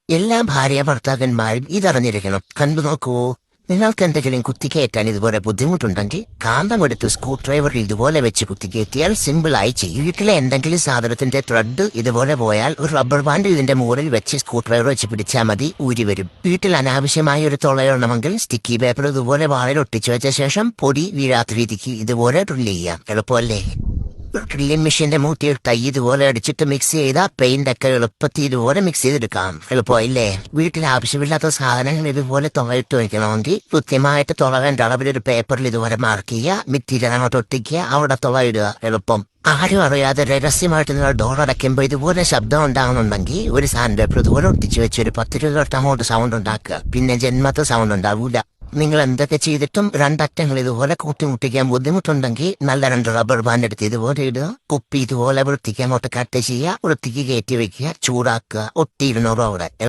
എല്ലാ ഭാര്യ ഭർത്താക്കന്മാരും ഇതറിഞ്ഞിരിക്കണം. കണ്ടു നോക്കൂ. നിങ്ങൾക്ക് എന്തെങ്കിലും കുത്തിക്കയറ്റാൻ ഇതുപോലെ ബുദ്ധിമുട്ടുണ്ടെങ്കിൽ കാന്തമെടുത്ത് സ്ക്രൂ ഡ്രൈവർ ഇതുപോലെ വെച്ച് കുത്തിക്കയറ്റിയാൽ സിമ്പിളായി ചെയ്യും. വീട്ടിലെ എന്തെങ്കിലും സാധനത്തിന്റെ ത്രെഡ് ഇതുപോലെ പോയാൽ ഒരു റബ്ബർ ബാൻഡ് ഇതിന്റെ മുകളിൽ വെച്ച് സ്ക്രൂ ഡ്രൈവർ വെച്ച് പിടിച്ചാൽ മതി, ഊരി വരും. വീട്ടിൽ അനാവശ്യമായ ഒരു തുളയിടണമെങ്കിൽ സ്റ്റിക്കി പേപ്പർ ഇതുപോലെ വാളിൽ ഒട്ടിച്ചു വെച്ച ശേഷം പൊടി വീഴാത്ത രീതിക്ക് ഇതുപോലെ ഡ്രില്ല് ചെയ്യാം. എളുപ്പമല്ലേ? ഡ്രില്ലിംഗ് മെഷീന്റെ മൂട്ടിയിൽ തൈ ഇതുപോലെ അടിച്ചിട്ട് മിക്സ് ചെയ്താൽ പെയിന്റ് ഒക്കെ എളുപ്പത്തിൽ ഇതുപോലെ മിക്സ് ചെയ്തെടുക്കാം. എളുപ്പമില്ലേ? വീട്ടിൽ ആവശ്യമില്ലാത്ത സാധനങ്ങൾ ഇതുപോലെ തുളയിട്ട് വയ്ക്കണമെങ്കിൽ കൃത്യമായിട്ട് തുളവേണ്ട അളവിലൊരു പേപ്പറിൽ ഇതുപോലെ മാർക്ക് ചെയ്യുക, ഭിത്തിയിൽ അങ്ങോട്ട് ഒട്ടിക്കുക, അവിടെ തുളയിടുക. എളുപ്പം. ആരും അറിയാതെ രഹസ്യമായിട്ട് നിങ്ങൾ ഡോർ അടയ്ക്കുമ്പോൾ ഇതുപോലെ ശബ്ദം ഉണ്ടാകുന്നുണ്ടെങ്കിൽ ഒരു സാൻഡ് പേപ്പർ ഇതുപോലെ ഒട്ടിച്ച് വെച്ച് ഒരു 10 രൂപ അങ്ങോട്ട് സൗണ്ട് ഉണ്ടാക്കുക. പിന്നെ ജന്മത്തെ സൗണ്ട് ഉണ്ടാവൂല. നിങ്ങൾ എന്തൊക്കെ ചെയ്തിട്ടും രണ്ടറ്റങ്ങൾ ഇതുപോലെ കൂട്ടിമുട്ടിക്കാൻ ബുദ്ധിമുട്ടുണ്ടെങ്കിൽ നല്ല 2 റബ്ബർ ബാൻഡ് എടുത്ത് ഇതുപോലെ ഇടുക. കുപ്പി ഇതുപോലെ വൃത്തിക്ക് അങ്ങോട്ട് കട്ട് ചെയ്യുക, വൃത്തിക്ക് കയറ്റി വെക്കുക, ചൂടാക്കുക, ഒട്ടിയിരുന്നോളൂ അവിടെ.